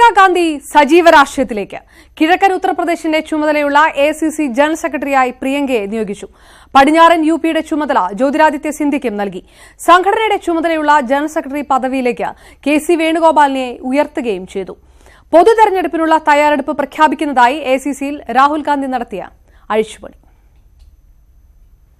പ്രിയങ്ക ഗാന്ധി സജീവ രാഷ്ട്രീയത്തിലേക്ക്. കിഴക്കൻ ഉത്തർപ്രദേശിന്റെ ചുമതലയുള്ള ACC ജനറൽ സെക്രട്ടറിയായി പ്രിയങ്കയെ നിയോഗിച്ചു. പടിഞ്ഞാറൻ UPയുടെ ചുമതല ജ്യോതിരാദിത്യ സിന്ധ്യയ്ക്കും നൽകി. സംഘടനയുടെ ചുമതലയുള്ള ജനറൽ സെക്രട്ടറി പദവിയിലേക്ക് KC വേണുഗോപാലിനെ ഉയർത്തുകയും ചെയ്തു. പൊതു തെരഞ്ഞെടുപ്പിനുള്ള തയ്യാറെടുപ്പ് പ്രഖ്യാപിക്കുന്നതായി ACCയിൽ രാഹുൽ ഗാന്ധി നടത്തിയ അഴിച്ചുപണി.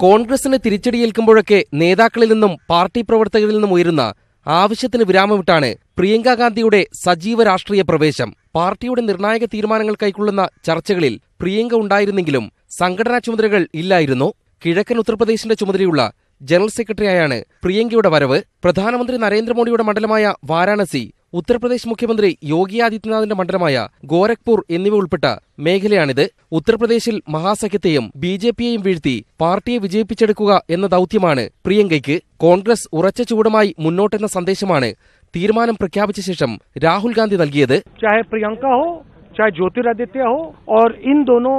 കോൺഗ്രസിന് തിരിച്ചടിയേൽക്കുമ്പോഴൊക്കെ നേതാക്കളിൽ നിന്നും പാർട്ടി പ്രവർത്തകരിൽ നിന്നും ഉയരുന്ന ആവശ്യത്തിന് വിരാമമിട്ടാണ് പ്രിയങ്ക ഗാന്ധിയുടെ സജീവ രാഷ്ട്രീയ പ്രവേശം. പാർട്ടിയുടെ നിർണായക തീരുമാനങ്ങൾ കൈക്കൊള്ളുന്ന ചർച്ചകളിൽ പ്രിയങ്ക ഉണ്ടായിരുന്നെങ്കിലും സംഘടനാ ചുമതലകൾ ഇല്ലായിരുന്നു. കിഴക്കൻ ഉത്തർപ്രദേശിന്റെ ചുമതലയുള്ള ജനറൽ സെക്രട്ടറിയായാണ് പ്രിയങ്കയുടെ വരവ്. പ്രധാനമന്ത്രി നരേന്ദ്രമോദിയുടെ മണ്ഡലമായ വാരാണസി, ഉത്തർപ്രദേശ് മുഖ്യമന്ത്രി യോഗി ആദിത്യനാഥിന്റെ മണ്ഡലമായ ഗോരഖ്പൂർ എന്നിവ ഉൾപ്പെട്ട മേഖലയാണിത്. ഉത്തർപ്രദേശിൽ മഹാസഖ്യത്തെയും BJPയെയും വീഴ്ത്തി പാർട്ടിയെ വിജയിപ്പിച്ചെടുക്കുക എന്ന ദൌത്യമാണ് പ്രിയങ്കയ്ക്ക്. കോൺഗ്രസ് ഉറച്ച ചൂടുമായി മുന്നോട്ടെന്ന സന്ദേശമാണ് തീരുമാനം പ്രഖ്യാപിച്ച ശേഷം രാഹുൽ ഗാന്ധി നൽകിയത്. चाहे प्रियंका हो चाहे ज्योतिरादित्य हो और इन दोनों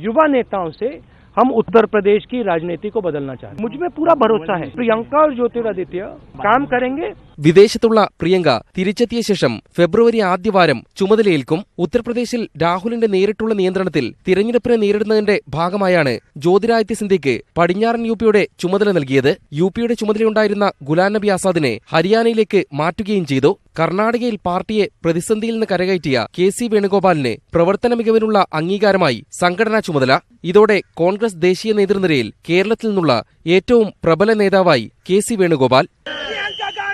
युवा नेताओं से हम उत्तर प्रदेश की राजनीति को बदलना चाहते हैं. मुझ में पूरा भरोसा है. प्रियंका और ज्योतिरादित्य काम करेंगे. വിദേശത്തുള്ള പ്രിയങ്ക തിരിച്ചെത്തിയ ശേഷം ഫെബ്രുവരി ആദ്യവാരം ചുമതലയേൽക്കും. ഉത്തർപ്രദേശിൽ രാഹുലിന്റെ നേരിട്ടുള്ള നിയന്ത്രണത്തിൽ തിരഞ്ഞെടുപ്പിനെ നേരിടുന്നതിന്റെ ഭാഗമായാണ് ജ്യോതിരാദിത്യ സിന്ധ്യയ്ക്ക് പടിഞ്ഞാറൻ UPയുടെ ചുമതല നൽകിയത്. UPയുടെ ചുമതലയുണ്ടായിരുന്ന ഗുലാം നബി ആസാദിനെ ഹരിയാനയിലേക്ക് മാറ്റുകയും ചെയ്തു. കർണാടകയിൽ പാർട്ടിയെ പ്രതിസന്ധിയിൽ നിന്ന് കരകയറ്റിയ KC വേണുഗോപാലിന് പ്രവർത്തന മികവിനുള്ള അംഗീകാരമായി സംഘടനാ ചുമതല. ഇതോടെ കോൺഗ്രസ് ദേശീയ നേതൃനിരയിൽ കേരളത്തിൽ നിന്നുള്ള ഏറ്റവും പ്രബല നേതാവായി KC വേണുഗോപാൽ.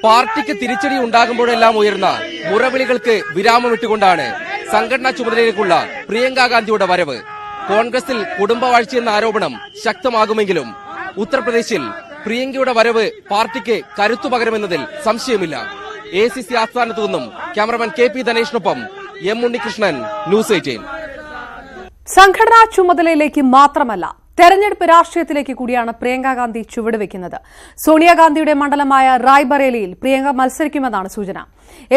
പാർട്ടിക്ക് തിരിച്ചടി ഉണ്ടാകുമ്പോഴെല്ലാം ഉയർന്ന മുറവിളികൾക്ക് വിരാമമിട്ടുകൊണ്ടാണ് സംഘടനാ ചുമതലയിലേക്കുള്ള പ്രിയങ്ക ഗാന്ധിയുടെ വരവ്. കോൺഗ്രസിൽ കുടുംബവാഴ്ചയെന്ന ആരോപണം ശക്തമാകുമെങ്കിലും ഉത്തർപ്രദേശിൽ പ്രിയങ്കയുടെ വരവ് പാർട്ടിക്ക് കരുത്തു പകരുമെന്നതിൽ സംശയമില്ല. ACC ആസ്ഥാനത്തു നിന്നും cameraman KP ധനേഷിനൊപ്പം M Unnikrishnan, news 18. സംഘടനാ ചുമതലയിലേക്ക് മാത്രമല്ല, തെരഞ്ഞെടുപ്പ് രാഷ്ട്രീയത്തിലേക്ക് കൂടിയാണ് പ്രിയങ്ക ഗാന്ധി ചുവടുവെക്കുന്നത്. സോണിയാഗാന്ധിയുടെ മണ്ഡലമായ റായ്ബറേലിയിൽ പ്രിയങ്ക മത്സരിക്കുമെന്നാണ് സൂചന.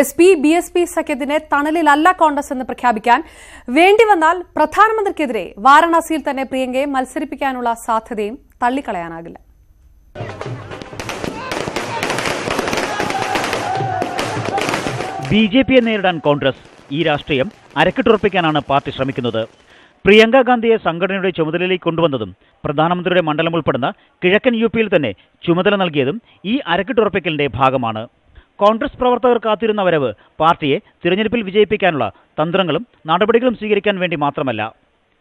SP BSP സഖ്യത്തിന്റെ തണലിലല്ല കോൺഗ്രസ് എന്ന് പ്രഖ്യാപിക്കാൻ വേണ്ടിവന്നാൽ പ്രധാനമന്ത്രിക്കെതിരെ വാരണാസിയിൽ തന്നെ പ്രിയങ്കയെ മത്സരിപ്പിക്കാനുള്ള സാധ്യതയും തള്ളിക്കളയാനാകില്ല. BJPയെ നേരിടാൻ കോൺഗ്രസ്. ഈ രാഷ്ട്രീയം അരക്കിട്ടുറപ്പിക്കാനാണ് പാർട്ടി ശ്രമിക്കുന്നത്. പ്രിയങ്ക ഗാന്ധിയെ സംഘടനയുടെ ചുമതലയിലേക്ക് കൊണ്ടുവന്നതും പ്രധാനമന്ത്രിയുടെ മണ്ഡലം ഉൾപ്പെടുന്ന കിഴക്കൻ UPയിൽ തന്നെ ചുമതല നൽകിയതും ഈ അരക്കിട്ടുറപ്പിക്കലിന്റെ ഭാഗമാണ്. കോൺഗ്രസ് പ്രവർത്തകർ കാത്തിരുന്ന വരവ് പാർട്ടിയെ തിരഞ്ഞെടുപ്പിൽ വിജയിപ്പിക്കാനുള്ള തന്ത്രങ്ങളും നടപടികളും സ്വീകരിക്കാൻ വേണ്ടി മാത്രമല്ല,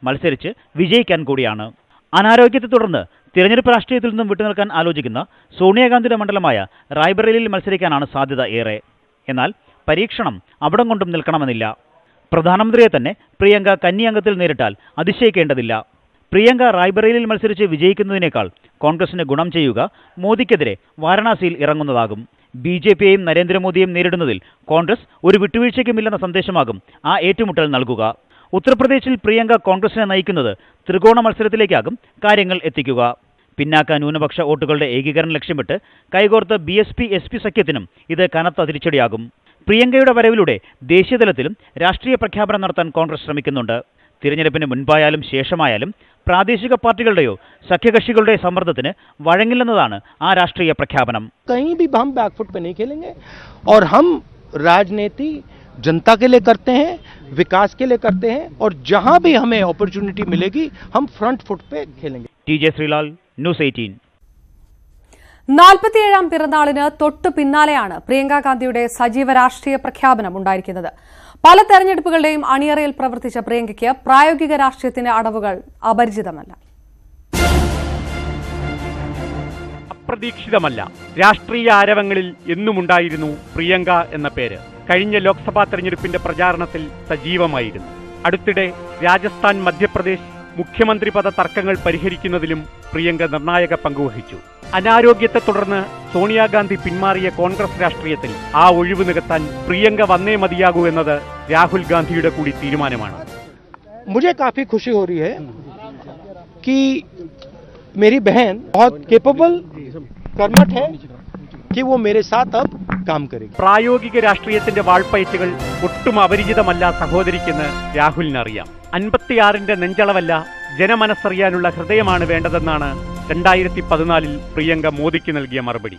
മത്സരിച്ച് വിജയിക്കാൻ കൂടിയാണ്. അനാരോഗ്യത്തെ തുടർന്ന് തിരഞ്ഞെടുപ്പ് രാഷ്ട്രീയത്തിൽ നിന്നും വിട്ടുനിൽക്കാൻ ആലോചിക്കുന്ന സോണിയാഗാന്ധിയുടെ മണ്ഡലമായ റായ്ബറേലിയിൽ മത്സരിക്കാനാണ് സാധ്യത ഏറെ. എന്നാൽ പരീക്ഷണം അവിടം കൊണ്ടും നിൽക്കണമെന്നില്ല. പ്രധാനമന്ത്രിയെ തന്നെ പ്രിയങ്ക കന്നി അംഗത്തിൽ നേരിട്ടാൽ അതിശയിക്കേണ്ടതില്ല. പ്രിയങ്ക റായ്ബറേലിയിൽ മത്സരിച്ച് വിജയിക്കുന്നതിനേക്കാൾ കോൺഗ്രസിന് ഗുണം ചെയ്യുക മോദിക്കെതിരെ വാരണാസിയിൽ ഇറങ്ങുന്നതാകും. BJPയെയും നരേന്ദ്രമോദിയെയും നേരിടുന്നതിൽ കോൺഗ്രസ് ഒരു വിട്ടുവീഴ്ചയ്ക്കുമില്ലെന്ന സന്ദേശമാകും ആ ഏറ്റുമുട്ടൽ നൽകുക. ഉത്തർപ്രദേശിൽ പ്രിയങ്ക കോൺഗ്രസിനെ നയിക്കുന്നത് ത്രികോണ മത്സരത്തിലേക്കാകും കാര്യങ്ങൾ എത്തിക്കുക. പിന്നാക്ക ന്യൂനപക്ഷ വോട്ടുകളുടെ ഏകീകരണം ലക്ഷ്യമിട്ട് കൈകോർത്ത BSP SP സഖ്യത്തിനും ഇത് കനത്ത തിരിച്ചടിയാകും. പ്രിയങ്കയുടെ വരവിലൂടെ ദേശീയതലത്തിലും രാഷ്ട്രീയ പ്രഖ്യാപനം നടത്താൻ കോൺഗ്രസ് ശ്രമിക്കുന്നുണ്ട്. തിരഞ്ഞെടുപ്പിന് മുൻപായാലും ശേഷമായാലും പ്രാദേശിക പാർട്ടികളുടെയോ സഖ്യകക്ഷികളുടെ സമ്മർദ്ദത്തിന് വഴങ്ങില്ലെന്നതാണ് ആ രാഷ്ട്രീയ പ്രഖ്യാപനം. कहीं भी हम बैकफुट पे नहीं खेलेंगे और हम राजनीति जनता के लिए करते हैं, विकास के लिए करते हैं और जहां भी हमें अपॉर्चुनिटी मिलेगी हम फ्रंट फुट पे खेलेंगे. TJ Sreelal, news 18. 47ാം പിറന്നാളിന് തൊട്ടു പിന്നാലെയാണ് പ്രിയങ്ക ഗാന്ധിയുടെ സജീവ രാഷ്ട്രീയ പ്രഖ്യാപനം ഉണ്ടായിരിക്കുന്നത്. പല തെരഞ്ഞെടുപ്പുകളുടെയും അണിയറയിൽ പ്രവർത്തിച്ച പ്രിയങ്കയ്ക്ക് പ്രായോഗിക രാഷ്ട്രീയത്തിന്റെ അടവുകൾ അപരിചിതമല്ല. അപ്രതീക്ഷിതമല്ല. രാഷ്ട്രീയ ആരവങ്ങളിൽ എന്നുമുണ്ടായിരുന്നു പ്രിയങ്ക എന്ന പേര്. കഴിഞ്ഞ ലോക്സഭാ തെരഞ്ഞെടുപ്പിന്റെ പ്രചാരണത്തിൽ സജീവമായിരുന്നു. അടുത്തിടെ രാജസ്ഥാൻ, മധ്യപ്രദേശ് മുഖ്യമന്ത്രി പദ തർക്കങ്ങൾ പരിഹരിക്കുന്നതിലും പ്രിയങ്ക നിർണായക പങ്കുവഹിച്ചു. അനാരോഗ്യത്തെ തുടർന്ന് സോണിയാഗാന്ധി പിന്മാറിയ കോൺഗ്രസ് രാഷ്ട്രീയത്തിൽ ആ ഒഴിവ് നികത്താൻ പ്രിയങ്ക വന്നേ മതിയാകൂ എന്നത് രാഹുൽ ഗാന്ധിയുടെ കൂടി തീരുമാനമാണ്. मुझे काफी खुशी हो रही है कि मेरी बहन बहुत केपेबल कर्मठ है कि वो मेरे साथ अब काम करेगी. പ്രായോഗിക രാഷ്ട്രീയത്തിന്റെ വാൾപ്പയറ്റുകൾ ഒട്ടും അപരിചിതമല്ല സഹോദരിക്കെന്ന് രാഹുലിനറിയാം. 56ന്റെ നെഞ്ചളവല്ല, ജനമനസ്സറിയാനുള്ള ഹൃദയമാണ് വേണ്ടതെന്നാണ് 2014 പ്രിയങ്ക മോദിക്ക് നൽകിയ മറുപടി.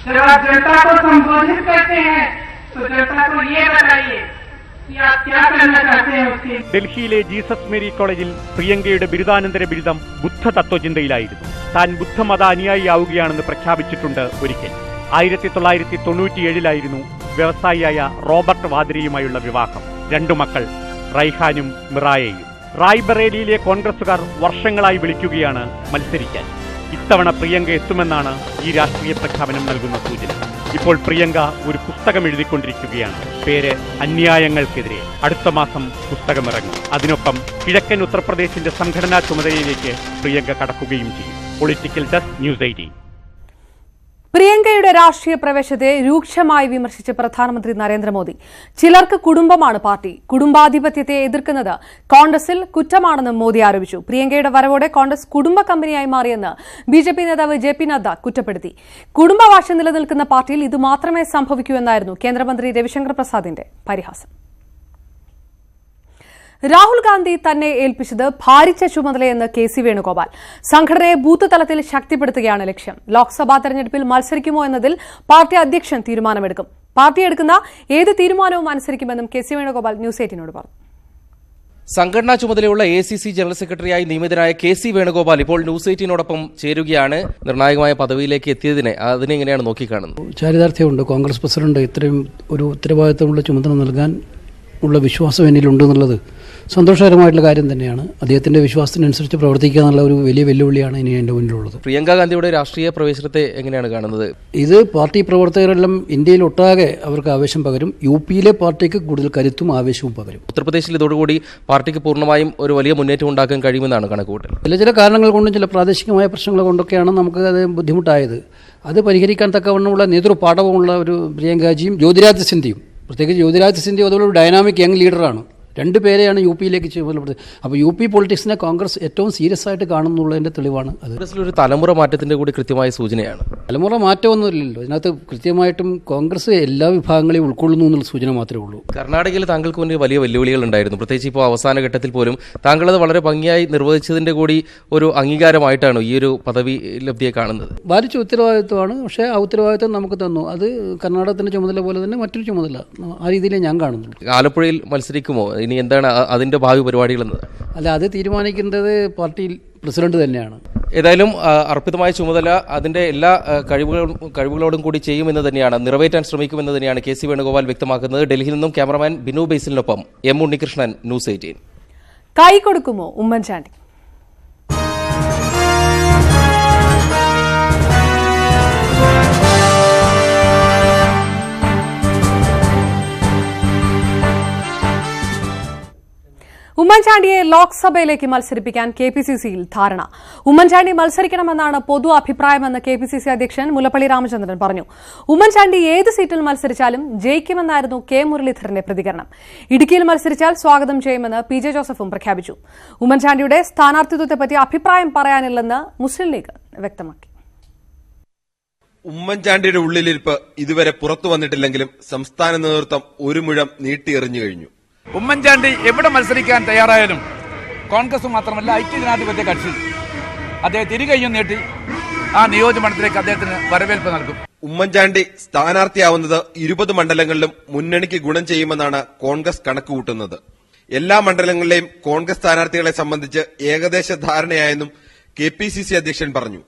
जब आप जनता को संबोधित करते हैं तो जनता को ये बताइए कि आप क्या करना चाहते हैं उसके। ഡൽഹിയിലെ ജീസസ് മേരി കോളേജിൽ പ്രിയങ്കയുടെ ബിരുദാനന്തര ബിരുദം ബുദ്ധ തത്വചിന്തയിലായിരുന്നു. താൻ ബുദ്ധമത അനുയായിയാവുകയാണെന്ന് പ്രഖ്യാപിച്ചിട്ടുണ്ട് ഒരിക്കൽ. 1997 വ്യവസായിയായ റോബർട്ട് വാദ്രയുമായുള്ള വിവാഹം. 2 മക്കൾ, റൈഹാനും മിറായയും. റായ്ബറേലിയിലെ കോൺഗ്രസുകാർ വർഷങ്ങളായി വിളിക്കുകയാണ് മത്സരിക്കാൻ. ഇത്തവണ പ്രിയങ്ക എത്തുമെന്നാണ് ഈ രാഷ്ട്രീയ പ്രഖ്യാപനം നൽകുന്ന സൂചന. ഇപ്പോൾ പ്രിയങ്ക ഒരു പുസ്തകം എഴുതിക്കൊണ്ടിരിക്കുകയാണ്. പേര് അന്യായങ്ങൾക്കെതിരെ. അടുത്ത മാസം പുസ്തകമിറങ്ങും. അതിനൊപ്പം കിഴക്കൻ ഉത്തർപ്രദേശിന്റെ സംഘടനാ ചുമതലയിലേക്ക് പ്രിയങ്ക കടക്കുകയും ചെയ്യും. Political desk, news 18. പ്രിയങ്കയുടെ രാഷ്ട്രീയ പ്രവേശത്തെ രൂക്ഷമായി വിമർശിച്ച പ്രധാനമന്ത്രി നരേന്ദ്രമോദി. ചിലർക്ക് കുടുംബമാണ് പാർട്ടി, കുടുംബാധിപത്യത്തെ എതിർക്കുന്നത് കോൺഗ്രസിൽ കുറ്റമാണെന്നും മോദി ആരോപിച്ചു. പ്രിയങ്കയുടെ വരവോടെ കോൺഗ്രസ് കുടുംബ കമ്പനിയായി മാറിയെന്ന് ബിജെപി നേതാവ് ജെ.പി. നദ്ദ കുറ്റപ്പെടുത്തി. കുടുംബവാശം നിലനിൽക്കുന്ന പാർട്ടിയിൽ ഇത് മാത്രമേ സംഭവിക്കൂ എന്നായിരുന്നു കേന്ദ്രമന്ത്രി രവിശങ്കർ പ്രസാദിന്റെ പരിഹാസം. രാഹുൽ ഗാന്ധി തന്നെ ഏൽപ്പിച്ചത് ഭാരിച്ച ചുമതലയെന്ന് കെ.സി. വേണുഗോപാൽ. സംഘടനയെ ബൂത്ത് തലത്തിൽ ശക്തിപ്പെടുത്തുകയാണ് ലക്ഷ്യം. ലോക്സഭാ തെരഞ്ഞെടുപ്പിൽ മത്സരിക്കുമോ എന്നതിൽ പാർട്ടി അധ്യക്ഷൻ തീരുമാനമെടുക്കും. പാർട്ടി എടുക്കുന്ന ഏത് തീരുമാനവും അനുസരിക്കുമെന്നും കെ.സി. വേണുഗോപാൽ ന്യൂസ് 18 പറഞ്ഞു. സംഘടനാ ചുമതലയുള്ള ACC ജനറൽ സെക്രട്ടറിയായി നിയമിതനായ കെ.സി. വേണുഗോപാൽ ഇപ്പോൾ ന്യൂസ് 18 ചേരുകയാണ്. നിർണായകമായ പദവിയിലേക്ക് എത്തിയതിനെ അതിനെങ്ങനെയാണ് നോക്കിക്കാണുന്നത്? ചാരിതാർത്ഥ്യമുണ്ട്. കോൺഗ്രസ് പ്രസിഡന്റ് ഇത്രയും ഒരു ഉത്തരവാദിത്തമുള്ള ചുമതല നൽകാൻ ഉള്ള വിശ്വാസം എന്നിലുണ്ടെന്നുള്ളത് സന്തോഷകരമായിട്ടുള്ള കാര്യം തന്നെയാണ്. അദ്ദേഹത്തിന്റെ വിശ്വാസത്തിനനുസരിച്ച് പ്രവർത്തിക്കുക എന്നുള്ള ഒരു വലിയ വെല്ലുവിളിയാണ് ഇനി എൻ്റെ മുന്നിലുള്ളത്. പ്രിയങ്ക ഗാന്ധിയുടെ രാഷ്ട്രീയ പ്രവേശനത്തെ എങ്ങനെയാണ് കാണുന്നത്? ഇത് പാർട്ടി പ്രവർത്തകരെല്ലാം ഇന്ത്യയിൽ ഒട്ടാകെ അവർക്ക് ആവേശം പകരും. യുപിയിലെ പാർട്ടിക്ക് കൂടുതൽ കരുത്തും ആവേശവും പകരും. ഉത്തർപ്രദേശിൽ ഇതോടുകൂടി പാർട്ടിക്ക് പൂർണ്ണമായും ഒരു വലിയ മുന്നേറ്റം ഉണ്ടാക്കാൻ കഴിയുമെന്നാണ് കണക്കുകൂട്ടൽ. ചില കാരണങ്ങൾ കൊണ്ടും ചില പ്രാദേശികമായ പ്രശ്നങ്ങൾ കൊണ്ടൊക്കെയാണ് നമുക്ക് അത് ബുദ്ധിമുട്ടായത്. അത് പരിഹരിക്കാൻ തക്കവണ്ണമുള്ള നേതൃപാഠവുമുള്ള ഒരു പ്രിയങ്കാജിയും ജ്യോതിരാദിത്യ സിന്ധ്യയും, പ്രത്യേകിച്ച് ജ്യോതിരാദിത്യ സിന്ധ്യ അതുപോലെ ഒരു ഡൈനാമിക് യങ് ലീഡറാണ്. 2 പേരെയാണ് യുപിയിലേക്ക് ചുമതലപ്പെടുത്തുന്നത്. അപ്പോൾ യുപി പൊളിറ്റിക്സിനെ കോൺഗ്രസ് ഏറ്റവും സീരിയസ് ആയിട്ട് കാണുന്നുള്ളതിൻ്റെ തെളിവാണ് അത്. കോൺഗ്രസിലൊരു തലമുറ മാറ്റത്തിന്റെ കൂടി കൃത്യമായ സൂചനയാണ്. തലമുറ മാറ്റമൊന്നുമില്ലല്ലോ ഇതിനകത്ത്. കൃത്യമായിട്ടും കോൺഗ്രസ് എല്ലാ വിഭാഗങ്ങളെയും ഉൾക്കൊള്ളുന്നു എന്നുള്ള സൂചന മാത്രമേ ഉള്ളൂ. കർണാടകയിൽ താങ്കൾക്ക് മുന്നിൽ വലിയ വെല്ലുവിളികൾ ഉണ്ടായിരുന്നു. പ്രത്യേകിച്ച് ഇപ്പോൾ അവസാന ഘട്ടത്തിൽ പോലും താങ്കളത് വളരെ ഭംഗിയായി നിർവഹിച്ചതിന്റെ കൂടി ഒരു അംഗീകാരമായിട്ടാണ് ഈ ഒരു പദവി ലബ്ധിയെ കാണുന്നത്. ഭാരിച്ച ഉത്തരവാദിത്വമാണ്. പക്ഷേ ആ ഉത്തരവാദിത്വം നമുക്ക് തന്നു. അത് കർണാടകത്തിന്റെ ചുമതല പോലെ തന്നെ മറ്റൊരു ചുമതല. ആ രീതിയിലേ ഞാൻ കാണുന്നുള്ളൂ. ആലപ്പുഴയിൽ മത്സരിക്കുമോ? ഇനി എന്താണ് അതിന്റെ ഭാവി പരിപാടികൾ എന്നത്? അല്ല, അത് തീരുമാനിക്കേണ്ടത് പാർട്ടി പ്രസിഡന്റ് തന്നെയാണ്. ഏതായാലും അർപ്പിതമായ ചുമതല അതിന്റെ എല്ലാ കഴിവുകളോടും കൂടി ചെയ്യുമെന്ന് തന്നെയാണ്, നിറവേറ്റാൻ ശ്രമിക്കുമെന്ന് തന്നെയാണ് കെ.സി. വേണുഗോപാൽ വ്യക്തമാക്കുന്നത്. ഡൽഹിയിൽ നിന്നും ക്യാമറമാൻ ബിനു ബേസിലിനൊപ്പം എം. ഉണ്ണികൃഷ്ണൻ, ന്യൂസ് 18. കൈ കൊടുക്കുമോ ഉമ്മൻചാണ്ടി? ഉമ്മൻചാണ്ടിയെ ലോക്സഭയിലേക്ക് മത്സരിപ്പിക്കാൻ കെ.പി.സി.സിയിൽ ധാരണ. ഉമ്മൻചാണ്ടി മത്സരിക്കണമെന്നാണ് പൊതു അഭിപ്രായമെന്ന് കെ.പി.സി.സി അധ്യക്ഷൻ മുല്ലപ്പള്ളി രാമചന്ദ്രൻ പറഞ്ഞു. ഉമ്മൻചാണ്ടി ഏത് സീറ്റിൽ മത്സരിച്ചാലും ജയിക്കുമെന്നായിരുന്നു കെ. മുരളീധരന്റെ പ്രതികരണം. ഇടുക്കിയിൽ മത്സരിച്ചാൽ സ്വാഗതം ചെയ്യുമെന്ന് പി.ജെ. ജോസഫും പ്രഖ്യാപിച്ചു. ഉമ്മൻചാണ്ടിയുടെ സ്ഥാനാർത്ഥിത്വത്തെപ്പറ്റി അഭിപ്രായം പറയാനില്ലെന്ന് മുസ്ലിം ലീഗ് വ്യക്തമാക്കി. ഉമ്മൻചാണ്ടിയുടെ ഉള്ളിലിരിപ്പ് ഇതുവരെ പുറത്തു വന്നിട്ടില്ലെങ്കിലും സംസ്ഥാന നേതൃത്വം ഒരു മുഴം നീട്ടിയെറിഞ്ഞു കഴിഞ്ഞു. ഉമ്മൻചാണ്ടി എവിടെ മത്സരിക്കാൻ തയ്യാറായാലും കോൺഗ്രസ് മാത്രമല്ല ഐക്യജനാധിപത്യ കക്ഷി അദ്ദേഹം തിരികെയും നീട്ടി ആ നിയോജകമണ്ഡലത്തിലേക്ക് അദ്ദേഹത്തിന് വരവേൽപ്പ് നൽകും. ഉമ്മൻചാണ്ടി സ്ഥാനാർത്ഥിയാവുന്നത് 20 മണ്ഡലങ്ങളിലും മുന്നണിക്ക് ഗുണം ചെയ്യുമെന്നാണ് കോൺഗ്രസ് കണക്കുകൂട്ടുന്നത്. എല്ലാ മണ്ഡലങ്ങളിലെയും കോൺഗ്രസ് സ്ഥാനാർത്ഥികളെ സംബന്ധിച്ച് ഏകദേശ ധാരണയായെന്നും കെ.പി.സി.സി അധ്യക്ഷൻ പറഞ്ഞു.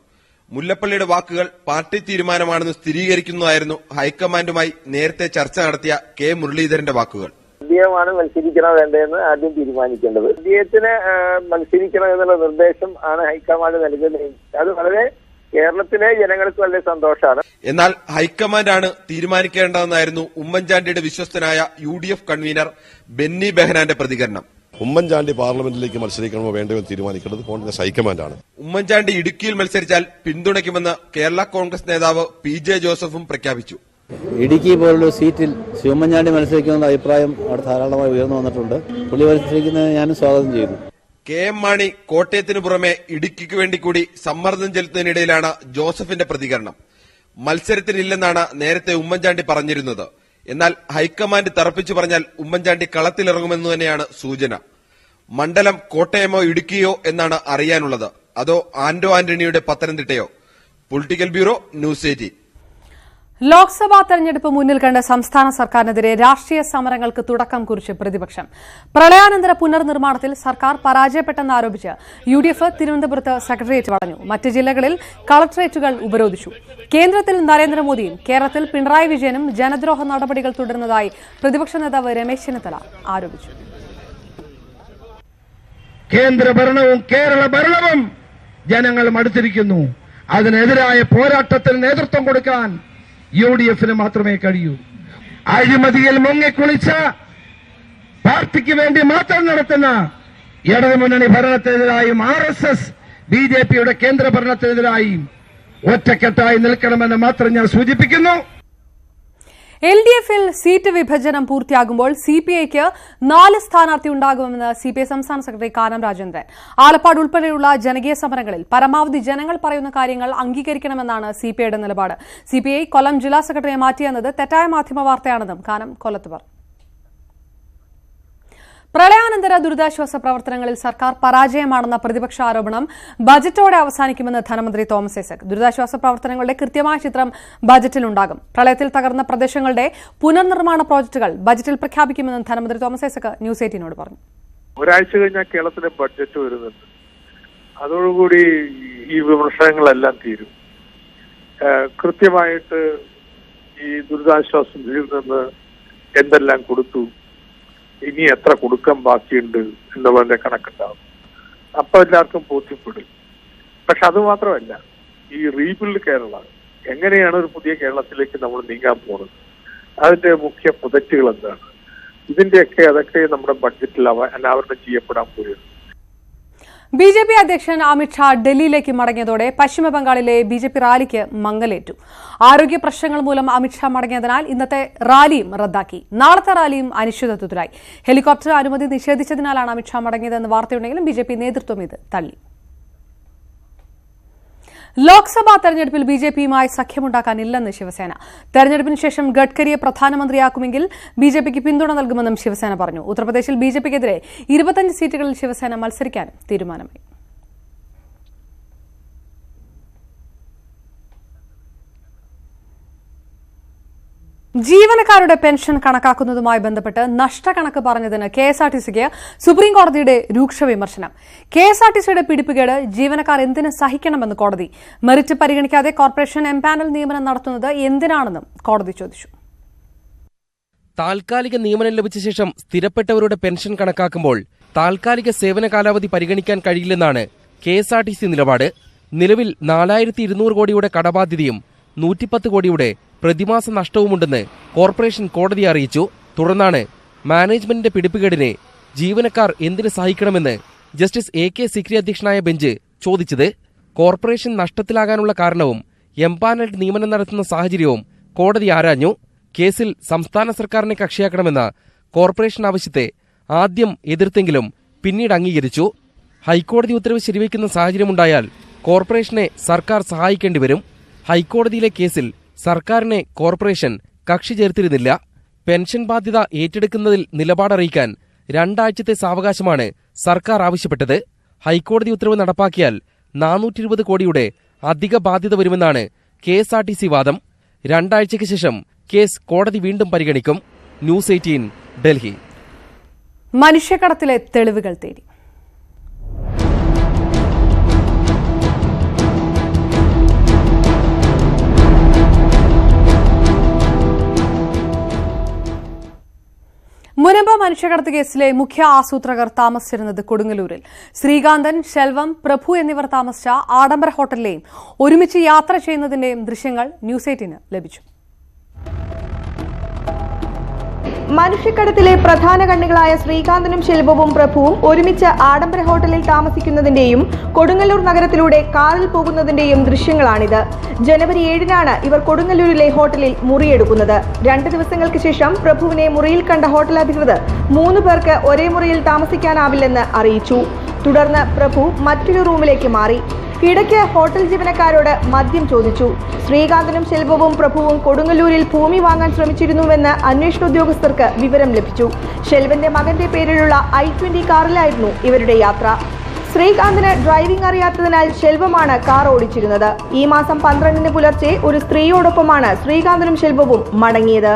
മുല്ലപ്പള്ളിയുടെ വാക്കുകൾ പാർട്ടി തീരുമാനമാണെന്ന് സ്ഥിരീകരിക്കുന്നതായിരുന്നു ഹൈക്കമാൻഡുമായി നേരത്തെ ചർച്ച നടത്തിയ കെ. മുരളീധരന്റെ വാക്കുകൾ. അദ്ദേഹമാണ് മത്സരിക്കണോ വേണ്ടതെന്ന് ആദ്യം തീരുമാനിക്കേണ്ടത്. അദ്ദേഹത്തിന് മത്സരിക്കണം എന്നുള്ള നിർദ്ദേശം ആണ് ഹൈക്കമാൻഡ് നൽകുന്നത്. അത് വളരെ കേരളത്തിലെ ജനങ്ങൾക്ക് വളരെ സന്തോഷമാണ്. എന്നാൽ ഹൈക്കമാൻഡാണ് തീരുമാനിക്കേണ്ടതെന്നായിരുന്നു ഉമ്മൻചാണ്ടിയുടെ വിശ്വസ്തനായ UDF കൺവീനർ ബെന്നി ബെഹനാന്റെ പ്രതികരണം. ഉമ്മൻചാണ്ടി പാർലമെന്റിലേക്ക് മത്സരിക്കണമോ വേണ്ടയോ തീരുമാനിക്കേണ്ടത് കോൺഗ്രസ് ഹൈക്കമാൻഡാണ്. ഉമ്മൻചാണ്ടി ഇടുക്കിയിൽ മത്സരിച്ചാൽ പിന്തുണയ്ക്കുമെന്ന് കേരള കോൺഗ്രസ് നേതാവ് പി.ജെ. ജോസഫും പ്രഖ്യാപിച്ചു. ഇടുക്കി പോലുള്ള സീറ്റിൽ ഉമ്മൻചാണ്ടി മത്സരിക്കുന്ന അഭിപ്രായം അവിടെ ധാരാളമായി ഉയർന്നു വന്നിട്ടുണ്ട്. പുള്ളി മത്സരിക്കുന്നത് ഞാനും സ്വാഗതം ചെയ്യുന്നു. കെ.എം. മാണി കോട്ടയത്തിനു പുറമെ ഇടുക്കിക്ക് വേണ്ടി കൂടി സമ്മർദ്ദം ചെലുത്തുന്നതിനിടയിലാണ് ജോസഫിന്റെ പ്രതികരണം. മത്സരത്തിനില്ലെന്നാണ് നേരത്തെ ഉമ്മൻചാണ്ടി പറഞ്ഞിരുന്നത്. എന്നാൽ ഹൈക്കമാൻഡ് തറപ്പിച്ചു പറഞ്ഞാൽ ഉമ്മൻചാണ്ടി കളത്തിലിറങ്ങുമെന്ന് തന്നെയാണ് സൂചന. മണ്ഡലം കോട്ടയമോ ഇടുക്കിയോ എന്നാണ് അറിയാനുള്ളത്. അതോ ആന്റോ ആന്റണിയുടെ പത്തനംതിട്ടയോ? Political bureau, news 18. ലോക്സഭാ തെരഞ്ഞെടുപ്പ് മുന്നിൽ കണ്ട് സംസ്ഥാന സർക്കാരിനെതിരെ രാഷ്ട്രീയ സമരങ്ങൾക്ക് തുടക്കം കുറിച്ച് പ്രതിപക്ഷം. പ്രളയാനന്തര പുനർനിർമ്മാണത്തിൽ സർക്കാർ പരാജയപ്പെട്ടെന്നാരോപിച്ച് യുഡിഎഫ് തിരുവനന്തപുരത്ത് സെക്രട്ടേറിയറ്റ് വളഞ്ഞു. മറ്റ് ജില്ലകളിൽ കളക്ടറേറ്റുകൾ ഉപരോധിച്ചു. കേന്ദ്രത്തിൽ നരേന്ദ്രമോദിയും കേരളത്തിൽ പിണറായി വിജയനും ജനദ്രോഹ നടപടികൾ തുടരുന്നതായി പ്രതിപക്ഷ നേതാവ് രമേശ് ചെന്നിത്തല ആരോപിച്ചു. കേന്ദ്ര ഭരണവും കേരള ഭരണവും ജനങ്ങൾ മടുത്തിരിക്കുന്നു. അതിനെതിരായ പോരാട്ടത്തിന് നേതൃത്വം കൊടുക്കാൻ യുഡിഎഫിന് മാത്രമേ കഴിയൂ. അഴിമതിയിൽ മുങ്ങിക്കുളിച്ച പാർട്ടിക്ക് വേണ്ടി മാത്രം നടത്തുന്ന ഇടതുമുന്നണി ഭരണത്തിനെതിരായും RSS BJPയുടെ കേന്ദ്ര ഭരണത്തിനെതിരായും ഒറ്റക്കെട്ടായി നിൽക്കണമെന്ന് മാത്രം ഞാൻ സൂചിപ്പിക്കുന്നു. LDFൽ സീറ്റ് വിഭജനം പൂർത്തിയാകുമ്പോൾ CPIക്ക് 4 സ്ഥാനാർത്ഥി ഉണ്ടാകുമെന്ന് CPI സംസ്ഥാന സെക്രട്ടറി കാനം രാജേന്ദ്രൻ. ആലപ്പാട് ഉൾപ്പെടെയുള്ള ജനകീയ സമരങ്ങളിൽ പരമാവധി ജനങ്ങൾ പറയുന്ന കാര്യങ്ങൾ അംഗീകരിക്കണമെന്നാണ് CPIയുടെ നിലപാട്. CPI കൊല്ലം ജില്ലാ സെക്രട്ടറിയെ മാറ്റിയെന്നത് തെറ്റായ മാധ്യമ വാർത്തയാണെന്നും കാനം കൊല്ലത്ത് പറഞ്ഞു. പ്രളയാനന്തര ദുരിതാശ്വാസ പ്രവർത്തനങ്ങളിൽ സർക്കാർ പരാജയമാണെന്ന പ്രതിപക്ഷ ആരോപണം ബജറ്റോടെ അവസാനിക്കുമെന്ന് ധനമന്ത്രി തോമസ് ഐസക്. ദുരിതാശ്വാസ പ്രവർത്തനങ്ങളുടെ കൃത്യമായ ചിത്രം ബജറ്റിലുണ്ടാകും. പ്രളയത്തിൽ തകർന്ന പ്രദേശങ്ങളുടെ പുനർനിർമ്മാണ പ്രോജക്ടുകൾ ബജറ്റിൽ പ്രഖ്യാപിക്കുമെന്നും ധനമന്ത്രി തോമസ് ഐസക് ന്യൂസ് 18 പറഞ്ഞു. ഒരാഴ്ച കഴിഞ്ഞാൽ കേരളത്തിലെ ബഡ്ജറ്റ് വരുന്നുണ്ട്. അതോടുകൂടി ഈ വിമർശനങ്ങളെല്ലാം തീരും. കൃത്യമായിട്ട് ഈ ദുരിതാശ്വാസ നിധിയിൽ നിന്ന് എന്തെല്ലാം കൊടുത്തു, ഇനി എത്ര കൊടുക്കാൻ ബാക്കിയുണ്ട് എന്നുള്ളതിന്റെ കണക്കുണ്ടാവും. അപ്പൊ എല്ലാവർക്കും ബോധ്യപ്പെടും. പക്ഷെ അത് മാത്രമല്ല, ഈ റീബിൽഡ് കേരള എങ്ങനെയാണ് ഒരു പുതിയ കേരളത്തിലേക്ക് നമ്മൾ നീങ്ങാൻ പോകുന്നത്, അതിന്റെ മുഖ്യ പ്രൊജക്റ്റുകൾ എന്താണ്, അതൊക്കെ നമ്മുടെ ബഡ്ജറ്റിൽ അനാവരണം ചെയ്യപ്പെടാൻ പോയത്. BJP അധ്യക്ഷൻ അമിത്ഷാ ഡൽഹിയിലേക്ക് മടങ്ങിയതോടെ പശ്ചിമബംഗാളിലെ BJP റാലിക്ക് മങ്ങലേറ്റു. ആരോഗ്യ പ്രശ്നങ്ങൾ മൂലം അമിത്ഷാ മടങ്ങിയതിനാൽ ഇന്നത്തെ റാലിയും റദ്ദാക്കി. നാളത്തെ റാലിയും അനിശ്ചിതത്വത്തിലായി. ഹെലികോപ്റ്റർ അനുമതി നിഷേധിച്ചതിനാലാണ് അമിത്ഷാ മടങ്ങിയതെന്ന് വാർത്തയുണ്ടെങ്കിലും BJP നേതൃത്വം ഇത് തള്ളി. ലോക്സഭാ തെരഞ്ഞെടുപ്പിൽ BJPയുമായി സഖ്യമുണ്ടാക്കാനില്ലെന്ന് ശിവസേന. തെരഞ്ഞെടുപ്പിന് ശേഷം ഗഡ്കരിയെ പ്രധാനമന്ത്രിയാക്കുമെങ്കിൽ BJPക്ക് പിന്തുണ നൽകുമെന്നും ശിവസേന പറഞ്ഞു. ഉത്തർപ്രദേശിൽ BJPക്കെതിരെ 25 സീറ്റുകളിൽ ശിവസേന മത്സരിക്കാനും തീരുമാനമായി. ജീവനക്കാരുടെ പെൻഷൻ കണക്കാക്കുന്നതുമായി ബന്ധപ്പെട്ട് നഷ്ടക്കണക്ക് പറഞ്ഞതിന് KSRTCക്ക് സുപ്രീംകോടതിയുടെ രൂക്ഷ വിമർശനം. KSRTCയുടെ പിടിപ്പുകേട് ജീവനക്കാർ എന്തിന് സഹിക്കണമെന്ന് കോടതി. മെറിറ്റ് പരിഗണിക്കാതെ കോർപ്പറേഷൻ എംപാനൽ നിയമനം നടത്തുന്നത് എന്തിനാണെന്നും കോടതി ചോദിച്ചു. താൽക്കാലിക നിയമനം ലഭിച്ച ശേഷം സ്ഥിരപ്പെട്ടവരുടെ പെൻഷൻ കണക്കാക്കുമ്പോൾ താൽക്കാലിക സേവന കാലാവധി പരിഗണിക്കാൻ കഴിയില്ലെന്നാണ് KSRTC നിലപാട്. നിലവിൽ 4200 കോടിയുടെ കടബാധ്യതയും 110 കോടിയുടെ പ്രതിമാസ നഷ്ടവുമുണ്ടെന്ന് കോർപ്പറേഷൻ കോടതിയെ അറിയിച്ചു. തുടർന്നാണ് മാനേജ്മെന്റിന്റെ പിടിപ്പുകേടിനെ ജീവനക്കാർ എന്തിന് സഹിക്കണമെന്ന് ജസ്റ്റിസ് AK സിക്രി അധ്യക്ഷനായ ബെഞ്ച് ചോദിച്ചത്. കോർപ്പറേഷൻ നഷ്ടത്തിലാകാനുള്ള കാരണവും എംപാനൽഡ് നിയമനം നടത്തുന്ന സാഹചര്യവും കോടതി ആരാഞ്ഞു. കേസിൽ സംസ്ഥാന സർക്കാരിനെ കക്ഷിയാക്കണമെന്ന കോർപ്പറേഷൻ ആവശ്യത്തെ ആദ്യം എതിർത്തെങ്കിലും പിന്നീട് അംഗീകരിച്ചു. ഹൈക്കോടതി ഉത്തരവ് ശരിവയ്ക്കുന്ന സാഹചര്യമുണ്ടായാൽ കോർപ്പറേഷനെ സർക്കാർ സഹായിക്കേണ്ടി വരും. ഹൈക്കോടതിയിലെ കേസിൽ സർക്കാരിനെ കോർപ്പറേഷൻ കക്ഷി ചേർത്തിരുന്നില്ല. പെൻഷൻ ബാധ്യത ഏറ്റെടുക്കുന്നതിൽ നിലപാടറിയിക്കാൻ 2 ആഴ്ചത്തെ സാവകാശമാണ് സർക്കാർ ആവശ്യപ്പെട്ടത്. ഹൈക്കോടതി ഉത്തരവ് നടപ്പാക്കിയാൽ 420 കോടിയുടെ അധിക ബാധ്യത വരുമെന്നാണ് KSRTC വാദം. 2 ആഴ്ചയ്ക്ക് ശേഷം കേസ് കോടതി വീണ്ടും പരിഗണിക്കും. ന്യൂസ് 18 ഡൽഹി. മനുഷ്യക്കടത്തിലെ തെളിവുകൾ തേടി മുനമ്പ മനുഷ്യക്കടത്ത് കേസിലെ മുഖ്യ ആസൂത്രകർ താമസിച്ചിരുന്നത് കൊടുങ്ങല്ലൂരിൽ. ശ്രീകാന്തൻ, ശെൽവം, പ്രഭു എന്നിവർ താമസിച്ച ആഡംബര ഹോട്ടലിലെയും ഒരുമിച്ച് യാത്ര ചെയ്യുന്നതിന്റെയും ദൃശ്യങ്ങൾ ന്യൂസ് 18 ലഭിച്ചു. മനുഷ്യക്കടത്തിലെ പ്രധാന കണ്ണികളായ ശ്രീകാന്തനും ശെൽവവും പ്രഭുവും ഒരുമിച്ച് ആഡംബര ഹോട്ടലിൽ താമസിക്കുന്നതിന്റെയും കൊടുങ്ങല്ലൂർ നഗരത്തിലൂടെ കാറിൽ പോകുന്നതിന്റെയും ദൃശ്യങ്ങളാണിത്. ജനുവരി 7-നാണ് ഇവർ കൊടുങ്ങല്ലൂരിലെ ഹോട്ടലിൽ മുറിയെടുക്കുന്നത്. 2 ദിവസങ്ങൾക്ക് ശേഷം പ്രഭുവിനെ മുറിയിൽ കണ്ട ഹോട്ടൽ അധികൃതർ 3 പേർക്ക് ഒരേ മുറിയിൽ താമസിക്കാനാവില്ലെന്ന് അറിയിച്ചു. തുടർന്ന് പ്രഭു മറ്റൊരു റൂമിലേക്ക് മാറി. ഇടയ്ക്ക് ഹോട്ടൽ ജീവനക്കാരോട് മദ്യം ചോദിച്ചു. ശ്രീകാന്തനും ശെൽവവും പ്രഭുവും കൊടുങ്ങല്ലൂരിൽ ഭൂമി വാങ്ങാൻ ശ്രമിച്ചിരുന്നുവെന്ന് അന്വേഷണ ഉദ്യോഗസ്ഥർക്ക് വിവരം ലഭിച്ചു. ശെൽവന്റെ മകന്റെ പേരിലുള്ള i20 കാറിലായിരുന്നു ഇവരുടെ യാത്ര. ശ്രീകാന്തിന് ഡ്രൈവിംഗ് അറിയാത്തതിനാൽ ശെൽവമാണ് കാർ ഓടിച്ചിരുന്നത്. ഈ മാസം 12-ന് പുലർച്ചെ ഒരു സ്ത്രീയോടൊപ്പമാണ് ശ്രീകാന്തിനും ശെൽവവും മടങ്ങിയത്.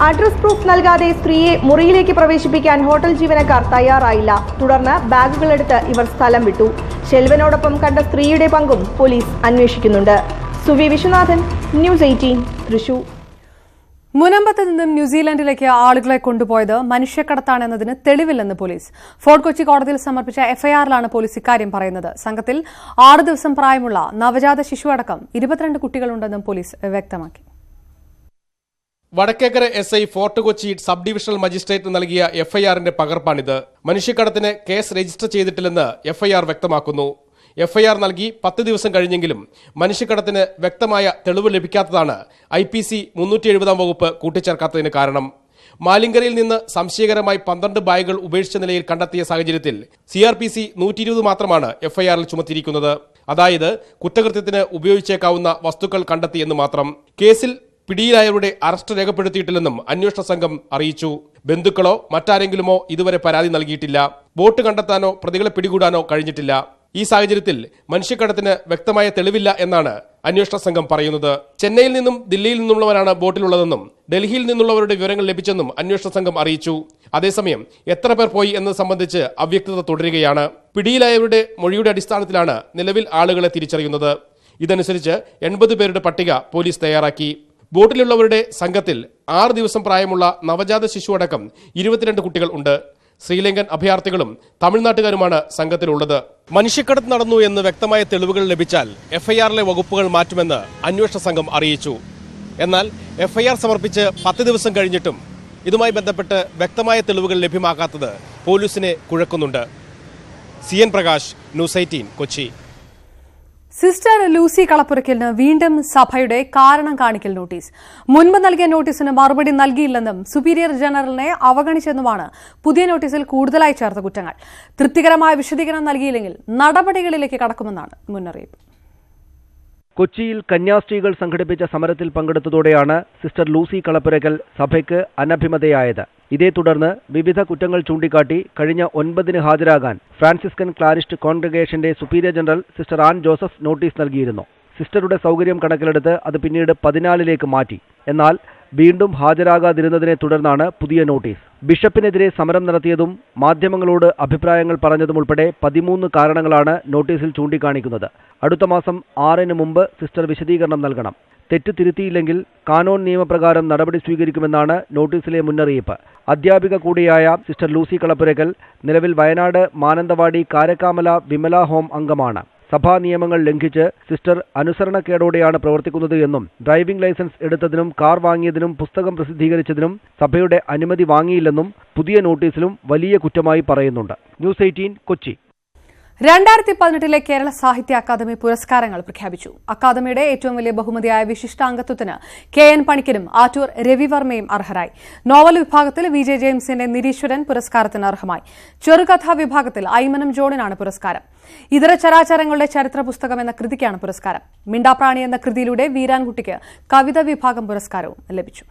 അഡ്രസ് പ്രൂഫ് നൽകാതെ സ്ത്രീയെ മുറിയിലേക്ക് പ്രവേശിപ്പിക്കാൻ ഹോട്ടൽ ജീവനക്കാർ തയ്യാറായില്ല. തുടർന്ന് ബാഗുകളെടുത്ത് ഇവർ സ്ഥലം വിട്ടു. ശെൽവനോടൊപ്പം കണ്ട സ്ത്രീയുടെ പങ്കും പോലീസ് അന്വേഷിക്കുന്നുണ്ട്. സുവി വിശ്വനാഥൻ, ന്യൂസ് 18, തൃശൂർ. മുനമ്പത്ത് നിന്നും ന്യൂസിലൻഡിലേക്ക് ആളുകളെ കൊണ്ടുപോയത് മനുഷ്യക്കടത്താണെന്നതിന് തെളിവില്ലെന്ന് പോലീസ്. ഫോർട്ട് കൊച്ചി കോടതിയിൽ സമർപ്പിച്ച എഫ്ഐആറിലാണ് പോലീസ് ഇക്കാര്യം പറയുന്നത്. സംഘത്തിൽ 6 ദിവസം പ്രായമുള്ള നവജാത ശിശു അടക്കം 22 കുട്ടികളുണ്ടെന്നും പോലീസ് വ്യക്തമാക്കി. Vadakkekara SI Fort Kochi sub divisional magistrate നൽകിയ എഫ്ഐആറിന്റെ പകർപ്പാണിത്. മനുഷ്യക്കടത്തിന് കേസ് രജിസ്റ്റർ ചെയ്തിട്ടില്ലെന്ന് എഫ്ഐആർ വ്യക്തമാക്കുന്നു. എഫ്ഐആർ നൽകി 10 ദിവസം കഴിഞ്ഞെങ്കിലും മനുഷ്യക്കടത്തിന് വ്യക്തമായ തെളിവ് ലഭിക്കാത്തതാണ് IPC 370 വകുപ്പ് കൂട്ടിച്ചേർക്കാത്തതിന് കാരണം. മാലിങ്കരയിൽ നിന്ന് സംശയകരമായി 12 ബാഗുകൾ ഉപേക്ഷിച്ച നിലയിൽ കണ്ടെത്തിയ സാഹചര്യത്തിൽ CRPC 120 മാത്രമാണ് എഫ്ഐആറിൽ ചുമത്തിയിരിക്കുന്നത്. അതായത് കുറ്റകൃത്യത്തിന് ഉപയോഗിച്ചേക്കാവുന്ന വസ്തുക്കൾ കണ്ടെത്തിയെന്ന് മാത്രം. കേസിൽ പിടിയിലായവരുടെ അറസ്റ്റ് രേഖപ്പെടുത്തിയിട്ടില്ലെന്നും അന്വേഷണ സംഘം അറിയിച്ചു. ബന്ധുക്കളോ മറ്റാരെങ്കിലുമോ ഇതുവരെ പരാതി നൽകിയിട്ടില്ല. ബോട്ട് കണ്ടെത്താനോ പ്രതികളെ പിടികൂടാനോ കഴിഞ്ഞിട്ടില്ല. ഈ സാഹചര്യത്തിൽ മനുഷ്യക്കടത്തിന് വ്യക്തമായ തെളിവില്ല എന്നാണ് അന്വേഷണ സംഘം പറയുന്നത്. ചെന്നൈയിൽ നിന്നും ദില്ലിയിൽ നിന്നുള്ളവരാണ് ബോട്ടിലുള്ളതെന്നും ഡൽഹിയിൽ നിന്നുള്ളവരുടെ വിവരങ്ങൾ ലഭിച്ചെന്നും അന്വേഷണ സംഘം അറിയിച്ചു. അതേസമയം എത്ര പേർ പോയി എന്നത് സംബന്ധിച്ച് അവ്യക്തത തുടരുകയാണ്. പിടിയിലായവരുടെ മൊഴിയുടെ അടിസ്ഥാനത്തിലാണ് നിലവിൽ ആളുകളെ തിരിച്ചറിയുന്നത്. ഇതനുസരിച്ച് 80 പേരുടെ പട്ടിക പോലീസ് തയ്യാറാക്കി. ബോട്ടിലുള്ളവരുടെ സംഘത്തിൽ 6 ദിവസം പ്രായമുള്ള നവജാത ശിശു അടക്കം 22 കുട്ടികൾ ഉണ്ട്. ശ്രീലങ്കൻ അഭയാർത്ഥികളും തമിഴ്നാട്ടുകാരുമാണ് സംഘത്തിലുള്ളത്. മനുഷ്യക്കടത്ത് നടന്നു എന്ന് വ്യക്തമായ തെളിവുകൾ ലഭിച്ചാൽ എഫ്ഐആറിലെ വകുപ്പുകൾ മാറ്റുമെന്ന് അന്വേഷണ സംഘം അറിയിച്ചു. എന്നാൽ എഫ്ഐആർ സമർപ്പിച്ച് 10 ദിവസം കഴിഞ്ഞിട്ടും ഇതുമായി ബന്ധപ്പെട്ട് വ്യക്തമായ തെളിവുകൾ ലഭ്യമാക്കാത്തത് പോലീസിനെ കുഴക്കുന്നുണ്ട്. CN Prakash, news 18, Kochi. Sister Lucy കളപ്പുരയ്ക്കലിന് വീണ്ടും സഭയുടെ കാരണം കാണിക്കൽ നോട്ടീസ്. മുൻപ് നൽകിയ നോട്ടീസിന് മറുപടി നൽകിയില്ലെന്നും സുപ്പീരിയർ ജനറലിനെ അവഗണിച്ചെന്നുമാണ് പുതിയ നോട്ടീസിൽ കൂടുതലായി ചേർത്ത കുറ്റങ്ങൾ. തൃപ്തികരമായ വിശദീകരണം നൽകിയില്ലെങ്കിൽ നടപടികളിലേക്ക് കടക്കുമെന്നാണ് മുന്നറിയിപ്പ്. കൊച്ചിയിൽ കന്യാസ്ത്രീകൾ സംഘടിപ്പിച്ച സമരത്തിൽ പങ്കെടുത്തതോടെയാണ് സിസ്റ്റർ ലൂസി കളപ്പുരയ്ക്കൽ സഭയ്ക്ക് അനഭിമതയായത്. ഇതേ തുടർന്ന് വിവിധ കുറ്റങ്ങൾ ചൂണ്ടിക്കാട്ടി കഴിഞ്ഞ 9-ന് ഹാജരാകാൻ ഫ്രാൻസിസ്കൻ ക്ലാരിസ്റ്റ് കോൺഗ്രിഗേഷന്റെ superior general sister Ann Joseph notice നൽകിയിരുന്നു. സിസ്റ്ററുടെ സൗകര്യം കണക്കിലെടുത്ത് അത് പിന്നീട് 14-ലേക്ക് മാറ്റി. എന്നാൽ വീണ്ടും ഹാജരാകാതിരുന്നതിനെ തുടർന്നാണ് പുതിയ നോട്ടീസ്. ബിഷപ്പിനെതിരെ സമരം നടത്തിയതും മാധ്യമങ്ങളോട് അഭിപ്രായങ്ങൾ പറഞ്ഞതും ഉൾപ്പെടെ 13 കാരണങ്ങളാണ് നോട്ടീസിൽ ചൂണ്ടിക്കാണിക്കുന്നത്. അടുത്ത മാസം 6-ന് മുമ്പ് സിസ്റ്റർ വിശദീകരണം നൽകണം. തെറ്റ് തിരുത്തിയില്ലെങ്കിൽ കാനോൻ നിയമപ്രകാരം നടപടി സ്വീകരിക്കുമെന്നാണ് നോട്ടീസിലെ മുന്നറിയിപ്പ്. അധ്യാപിക കൂടിയായ സിസ്റ്റർ ലൂസി കളപ്പുരയ്ക്കൽ നിലവിൽ വയനാട് മാനന്തവാടി കാരക്കാമല വിമല ഹോം അംഗമാണ്. സഭാ നിയമങ്ങൾ ലംഘിച്ച് സിസ്റ്റർ അനുസരണക്കേടോടെയാണ് പ്രവർത്തിക്കുന്നത് എന്നും ഡ്രൈവിംഗ് ലൈസൻസ് എടുത്തതിനും കാർ വാങ്ങിയതിനും പുസ്തകം പ്രസിദ്ധീകരിച്ചതിനും സഭയുടെ അനുമതി വാങ്ങിയില്ലെന്നും പുതിയ നോട്ടീസിലും വലിയ കുറ്റമായി പറയുന്നുണ്ട്. ന്യൂസ് 18, കൊച്ചി. 2018 കേരള സാഹിത്യ അക്കാദമി പുരസ്കാരങ്ങൾ പ്രഖ്യാപിച്ചു. അക്കാദമിയുടെ ഏറ്റവും വലിയ ബഹുമതിയായ വിശിഷ്ടാംഗത്വത്തിന് KN പണിക്കരും ആറ്റൂർ രവിവർമ്മയും അർഹരായി. നോവൽ വിഭാഗത്തിൽ VJ ജെയിംസിന്റെ നിരീശ്വരൻ പുരസ്കാരത്തിന് അർഹമായി. ചെറുകഥാ വിഭാഗത്തിൽ ഐമനം ജോണിനാണ് പുരസ്കാരം. ഇതര ചരാചരങ്ങളുടെ ചരിത്ര പുസ്തകം എന്ന കൃതിക്കാണ് പുരസ്കാരം. മിണ്ടാപ്രാണി എന്ന കൃതിയിലൂടെ വീരാൻകുട്ടിക്ക് കവിത വിഭാഗം പുരസ്കാരവും ലഭിച്ചു.